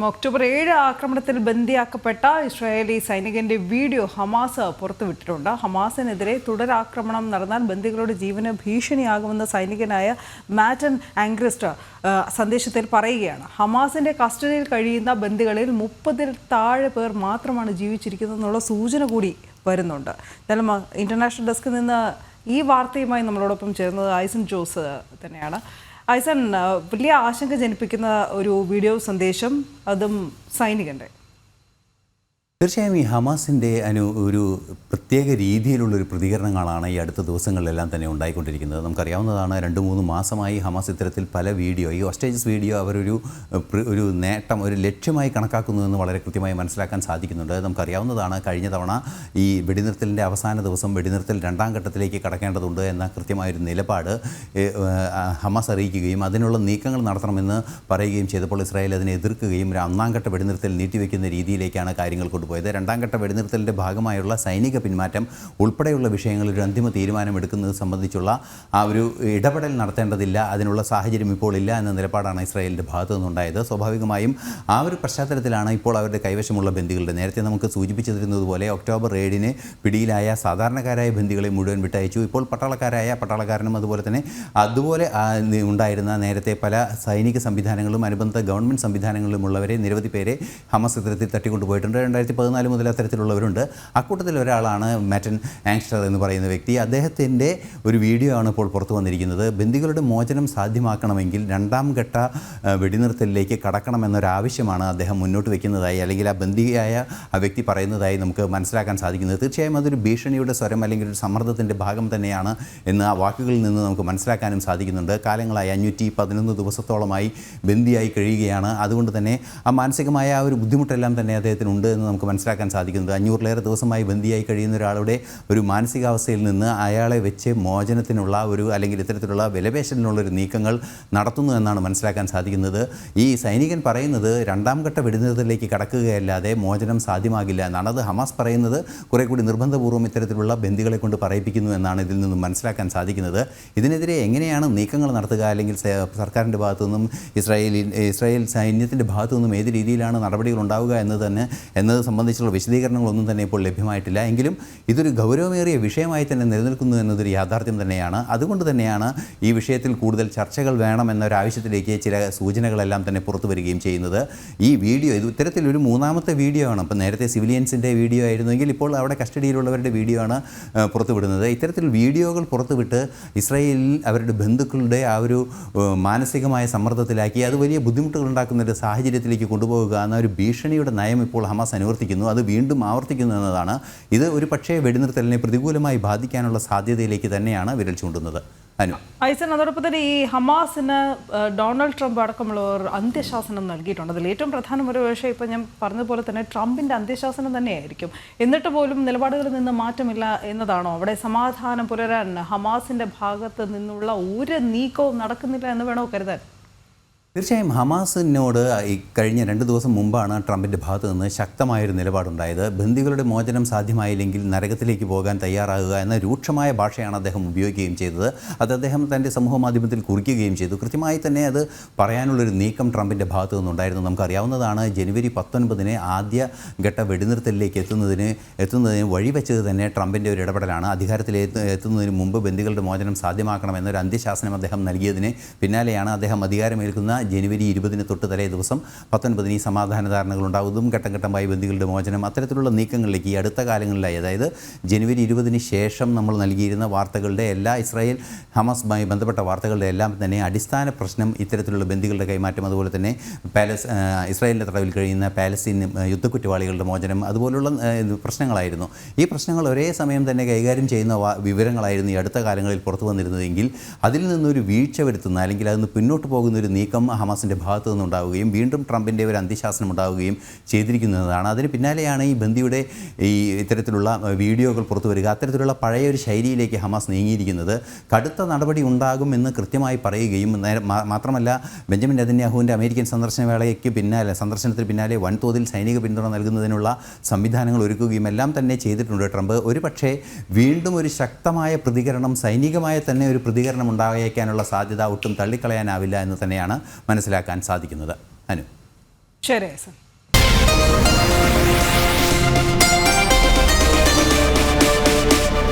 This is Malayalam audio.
ഒക്ടോബർ 7 ആക്രമണത്തിൽ ബന്ദിയാക്കപ്പെട്ട ഇസ്രായേലി സൈനികന്റെ വീഡിയോ ഹമാസ് പുറത്തുവിട്ടിട്ടുണ്ട്. ഹമാസിനെതിരെ തുടരാക്രമണം നടന്നാൽ ബന്ദികളുടെ ജീവന് ഭീഷണിയാകുമെന്ന് സൈനികനായ മാറ്റൻ ആംഗ്രിസ്റ്റ് സന്ദേശത്തിൽ പറയുകയാണ്. ഹമാസിന്റെ കസ്റ്റഡിയിൽ കഴിയുന്ന ബന്ദികളിൽ 30-ൽ താഴെ പേർ മാത്രമാണ് ജീവിച്ചിരിക്കുന്നതെന്നുള്ള സൂചന കൂടി വരുന്നുണ്ട്. എന്തായാലും ഇന്റർനാഷണൽ ഡെസ്കിൽ നിന്ന് ഈ വാർത്തയുമായി നമ്മളോടൊപ്പം ചേർന്നത് ഐസൻ ജോസ് തന്നെയാണ്. ഐസൻ, വലിയ ആശങ്ക ജനിപ്പിക്കുന്ന ഒരു വീഡിയോ സന്ദേശം, അതും സൈനികന്റെ. തീർച്ചയായും ഈ ഹമാസിൻ്റെ ഒരു പ്രത്യേക രീതിയിലുള്ളൊരു പ്രതികരണങ്ങളാണ് ഈ അടുത്ത ദിവസങ്ങളിലെല്ലാം തന്നെ ഉണ്ടായിക്കൊണ്ടിരിക്കുന്നത്. നമുക്കറിയാവുന്നതാണ് 2-3 മാസമായി ഹമാസ് ഇത്തരത്തിൽ പല വീഡിയോ, ഈ ഹോസ്റ്റേജസ് വീഡിയോ ഒരു നേട്ടം, ഒരു ലക്ഷ്യമായി കണക്കാക്കുന്നതെന്ന് വളരെ കൃത്യമായി മനസ്സിലാക്കാൻ സാധിക്കുന്നുണ്ട്. നമുക്കറിയാവുന്നതാണ് കഴിഞ്ഞ തവണ ഈ വെടിനിർത്തലിൻ്റെ അവസാന ദിവസം വെടിനിർത്തൽ 2ാം ഘട്ടത്തിലേക്ക് കടക്കേണ്ടതുണ്ട് എന്ന കൃത്യമായൊരു നിലപാട് ഹമാസ് അറിയിക്കുകയും അതിനുള്ള നീക്കങ്ങൾ നടത്തണമെന്ന് പറയുകയും ചെയ്തപ്പോൾ ഇസ്രായേൽ അതിനെ എതിർക്കുകയും 1ാം ഘട്ട വെടിനിർത്തൽ നീട്ടിവെക്കുന്ന രീതിയിലേക്കാണ് കാര്യങ്ങൾ കൊണ്ടുപോയത്. 2ാം ഘട്ട വെടിനിർത്തലിൻ്റെ ഭാഗമായുള്ള സൈനിക പിന്മാറ്റം ഉൾപ്പെടെയുള്ള വിഷയങ്ങളിൽ ഒരു അന്തിമ തീരുമാനമെടുക്കുന്നത് സംബന്ധിച്ചുള്ള ആ ഒരു ഇടപെടൽ നടത്തേണ്ടതില്ല, അതിനുള്ള സാഹചര്യം ഇപ്പോൾ ഇല്ല എന്ന നിലപാടാണ് ഇസ്രായേലിൻ്റെ ഭാഗത്തു നിന്നുണ്ടായത്. സ്വാഭാവികമായും ആ ഒരു പശ്ചാത്തലത്തിലാണ് ഇപ്പോൾ അവരുടെ കൈവശമുള്ള ബന്ദികളുടെ, നേരത്തെ നമുക്ക് സൂചിപ്പിച്ചിരുന്നതുപോലെ ഒക്ടോബർ 7-ന് പിടിയിലായ സാധാരണക്കാരായ ബന്ദികളെ മുഴുവൻ വിട്ടയച്ചു. ഇപ്പോൾ പട്ടാളക്കാരനും അതുപോലെ ഉണ്ടായിരുന്ന നേരത്തെ പല സൈനിക സംവിധാനങ്ങളും അനുബന്ധ ഗവൺമെൻറ് സംവിധാനങ്ങളിലുമുള്ളവരെ നിരവധി പേരെ ഹമാസ് ഇത്തരത്തിൽ തട്ടിക്കൊണ്ടുപോയിട്ടുണ്ട്. 2014 മുതൽ അത്തരത്തിലുള്ളവരുണ്ട്. അക്കൂട്ടത്തിൽ ഒരാളാണ് മാറ്റൻ ആങ്സ്റ്റർ എന്ന് പറയുന്ന വ്യക്തി. അദ്ദേഹത്തിൻ്റെ ഒരു വീഡിയോ ആണ് ഇപ്പോൾ പുറത്തു വന്നിരിക്കുന്നത്. ബന്ദികളുടെ മോചനം സാധ്യമാക്കണമെങ്കിൽ 2ാം ഘട്ട വെടിനിർത്തലിലേക്ക് കടക്കണമെന്നൊരാവശ്യമാണ് അദ്ദേഹം മുന്നോട്ട് വയ്ക്കുന്നതായി, അല്ലെങ്കിൽ ആ ബന്ദിയായ ആ വ്യക്തി പറയുന്നതായി നമുക്ക് മനസ്സിലാക്കാൻ സാധിക്കുന്നത്. തീർച്ചയായും അതൊരു ഭീഷണിയുടെ സ്വരം അല്ലെങ്കിൽ ഒരു സമ്മർദ്ദത്തിൻ്റെ ഭാഗം തന്നെയാണ് എന്ന് ആ വാക്കുകളിൽ നിന്ന് നമുക്ക് മനസ്സിലാക്കാനും സാധിക്കുന്നുണ്ട്. കാലങ്ങളായി 511 ദിവസത്തോളമായി ബന്ദിയായി കഴിയുകയാണ്. അതുകൊണ്ട് തന്നെ ആ മാനസികമായ ആ ഒരു ബുദ്ധിമുട്ടെല്ലാം തന്നെ അദ്ദേഹത്തിനുണ്ട് എന്ന് നമുക്ക് മനസ്സിലാക്കാൻ സാധിക്കുന്നത്. 500-ലേറെ ദിവസമായി ബന്ദിയായി കഴിയുന്ന ഒരാളുടെ ഒരു മാനസികാവസ്ഥയിൽ നിന്ന് അയാളെ വെച്ച് മോചനത്തിനുള്ള അല്ലെങ്കിൽ ഇത്തരത്തിലുള്ള വിലപേശലിനുള്ളൊരു നീക്കങ്ങൾ നടത്തുന്നു എന്നാണ് മനസ്സിലാക്കാൻ സാധിക്കുന്നത്. ഈ സൈനികൻ പറയുന്നത് 2ാം ഘട്ട വെടിനിർത്തലിലേക്ക് കടക്കുകയല്ലാതെ മോചനം സാധ്യമാകില്ല എന്നാണ്. അത് ഹമാസ് പറയുന്നത് കുറേ കൂടി നിർബന്ധപൂർവ്വം ഇത്തരത്തിലുള്ള ബന്ദികളെ കൊണ്ട് പറയിപ്പിക്കുന്നു എന്നാണ് ഇതിൽ നിന്നും മനസ്സിലാക്കാൻ സാധിക്കുന്നത്. ഇതിനെതിരെ എങ്ങനെയാണ് നീക്കങ്ങൾ നടത്തുക, അല്ലെങ്കിൽ സർക്കാരിൻ്റെ ഭാഗത്തു നിന്നും ഇസ്രായേൽ സൈന്യത്തിൻ്റെ ഭാഗത്തു നിന്നും ഏത് രീതിയിലാണ് നടപടികൾ ഉണ്ടാവുക എന്നത് സംബന്ധിച്ചുള്ള വിശദീകരണങ്ങളൊന്നും തന്നെ ഇപ്പോൾ ലഭ്യമായിട്ടില്ല. എങ്കിലും ഇതൊരു ഗൗരവമേറിയ വിഷയമായി തന്നെ നിലനിൽക്കുന്നു എന്നതൊരു യാഥാർത്ഥ്യം തന്നെയാണ്. അതുകൊണ്ട് തന്നെയാണ് ഈ വിഷയത്തിൽ കൂടുതൽ ചർച്ചകൾ വേണമെന്നൊരാവശ്യത്തിലേക്ക് ചില സൂചനകളെല്ലാം തന്നെ പുറത്തു വരികയും ചെയ്യുന്നത്. ഈ വീഡിയോ ഇത്തരത്തിലൊരു 3ാമത്തെ വീഡിയോ ആണ്. അപ്പം നേരത്തെ സിവിലിയൻസിൻ്റെ വീഡിയോ ആയിരുന്നെങ്കിൽ ഇപ്പോൾ അവിടെ കസ്റ്റഡിയിലുള്ളവരുടെ വീഡിയോ ആണ് പുറത്തുവിടുന്നത്. ഇത്തരത്തിൽ വീഡിയോകൾ പുറത്തുവിട്ട് ഇസ്രായേലിൽ അവരുടെ ബന്ധുക്കളുടെ ആ ഒരു മാനസികമായ സമ്മർദ്ദത്തിലാക്കി അത് വലിയ ബുദ്ധിമുട്ടുകൾ ഉണ്ടാക്കുന്ന ഒരു സാഹചര്യത്തിലേക്ക് കൊണ്ടുപോകുക എന്ന ഒരു ഭീഷണിയുടെ നയം ഇപ്പോൾ ഹമാസ് അനുവർത്തിക്കുന്നു, അത് വീണ്ടും ആവർത്തിക്കുന്നു എന്നതാണ്. ഇത് ഒരു പക്ഷേ വെടിനിർത്തലിനെ പ്രതികൂലമായി ബാധിക്കാനുള്ള സാധ്യതയിലേക്ക് തന്നെയാണ് വിരൽ ചൂണ്ടുന്നത്. ഐസൻ, അതോടൊപ്പം തന്നെ ഈ ഹമാസിന് ഡൊണാൾഡ് ട്രംപ് അടക്കമുള്ളവർ അന്ത്യശാസനം നൽകിയിട്ടുണ്ട്. അതിൽ ഏറ്റവും പ്രധാനം ഒരു വിഷയം ഇപ്പം ഞാൻ പറഞ്ഞതുപോലെ തന്നെ ട്രംപിൻ്റെ അന്ത്യശാസനം തന്നെയായിരിക്കും. എന്നിട്ട് പോലും നിലപാടുകളിൽ നിന്ന് മാറ്റമില്ല എന്നതാണോ? അവിടെ സമാധാനം പുലരാൻ ഹമാസിൻ്റെ ഭാഗത്ത് നിന്നുള്ള ഒരു നീക്കവും നടക്കുന്നില്ല എന്ന് വേണോ കരുതാൻ? തീർച്ചയായും ഹമാസിനോട് ഈ കഴിഞ്ഞ 2 ദിവസം മുമ്പാണ് ട്രംപിൻ്റെ ഭാഗത്തു നിന്ന് ശക്തമായൊരു നിലപാടുണ്ടായത്. ബന്ദികളുടെ മോചനം സാധ്യമായില്ലെങ്കിൽ നരകത്തിലേക്ക് പോകാൻ തയ്യാറാകുക എന്ന രൂക്ഷമായ ഭാഷയാണ് അദ്ദേഹം ഉപയോഗിക്കുകയും ചെയ്തത്. അത് അദ്ദേഹം തൻ്റെ സമൂഹ മാധ്യമത്തിൽ കുറിക്കുകയും ചെയ്തു. കൃത്യമായി തന്നെ അത് പറയാനുള്ളൊരു നീക്കം ട്രംപിൻ്റെ ഭാഗത്തു നിന്നുണ്ടായിരുന്നു. നമുക്കറിയാവുന്നതാണ് ജനുവരി 19-ന് ആദ്യ ഘട്ട വെടിനിർത്തലിലേക്ക് എത്തുന്നതിന് വഴിവെച്ചത് തന്നെ ട്രംപിൻ്റെ ഒരു ഇടപെടലാണ്. എത്തുന്നതിന് മുമ്പ് ബന്ദികളുടെ മോചനം സാധ്യമാക്കണമെന്നൊരു അന്ത്യശാസനം അദ്ദേഹം നൽകിയതിന് പിന്നാലെയാണ് അദ്ദേഹം അധികാരമേൽക്കുന്ന ജനുവരി 20-ന് തൊട്ട് തലേ ദിവസം 19-ന് ഈ സമാധാന ധാരണകൾ ഉണ്ടാകുന്നതും ഘട്ടം ഘട്ടമായി ബന്ദികളുടെ മോചനം അത്തരത്തിലുള്ള നീക്കങ്ങളിലേക്ക് ഈ അടുത്ത കാലങ്ങളിലായി, അതായത് ജനുവരി 20-ന് ശേഷം നമ്മൾ നൽകിയിരുന്ന വാർത്തകളുടെ എല്ലാ ഇസ്രായേൽ ഹമാസുമായി ബന്ധപ്പെട്ട വാർത്തകളുടെ എല്ലാം തന്നെ അടിസ്ഥാന പ്രശ്നം ഇത്തരത്തിലുള്ള ബന്ദികളുടെ കൈമാറ്റം, അതുപോലെ തന്നെ ഇസ്രായേലിൻ്റെ തടവിൽ കഴിയുന്ന പാലസ്തീൻ യുദ്ധക്കുറ്റവാളികളുടെ മോചനം, അതുപോലുള്ള പ്രശ്നങ്ങളായിരുന്നു. ഈ പ്രശ്നങ്ങൾ ഒരേ സമയം തന്നെ കൈകാര്യം ചെയ്യുന്ന വിവരങ്ങളായിരുന്നു ഈ അടുത്ത കാലങ്ങളിൽ പുറത്തു വന്നിരുന്നതെങ്കിൽ അതിൽ നിന്നൊരു വീഴ്ച വരുത്തുന്ന, അല്ലെങ്കിൽ അതിൽ നിന്ന് പിന്നോട്ട് പോകുന്ന ഒരു നീക്കം ഹമാസിൻ്റെ ഭാഗത്തു നിന്നുണ്ടാവുകയും വീണ്ടും ട്രംപിൻ്റെ ഒരു അന്ത്യശാസനം ഉണ്ടാവുകയും ചെയ്തിരിക്കുന്നതാണ്. അതിന് പിന്നാലെയാണ് ഈ ബന്ദിയുടെ ഇത്തരത്തിലുള്ള വീഡിയോകൾ പുറത്തു വരിക. അത്തരത്തിലുള്ള പഴയൊരു ശൈലിയിലേക്ക് ഹമാസ് നീങ്ങിയിരിക്കുന്നത്. കടുത്ത നടപടി ഉണ്ടാകുമെന്ന് കൃത്യമായി പറയുകയും മാത്രമല്ല ബെഞ്ചമിൻ നെതന്യാഹുവിൻ്റെ അമേരിക്കൻ സന്ദർശനത്തിന് പിന്നാലെ വൻതോതിൽ സൈനിക പിന്തുണ നൽകുന്നതിനുള്ള സംവിധാനങ്ങൾ ഒരുക്കുകയും എല്ലാം തന്നെ ചെയ്തിട്ടുണ്ട് ട്രംപ്. ഒരു പക്ഷേ വീണ്ടും ഒരു ശക്തമായ പ്രതികരണം, സൈനികമായ തന്നെ ഒരു പ്രതികരണം ഉണ്ടായേക്കാനുള്ള സാധ്യത ഒട്ടും തള്ളിക്കളയാനാവില്ല എന്ന് തന്നെയാണ് മനസ്സിലാക്കാൻ സാധിക്കുന്നത്. അനു. ശരി സർ.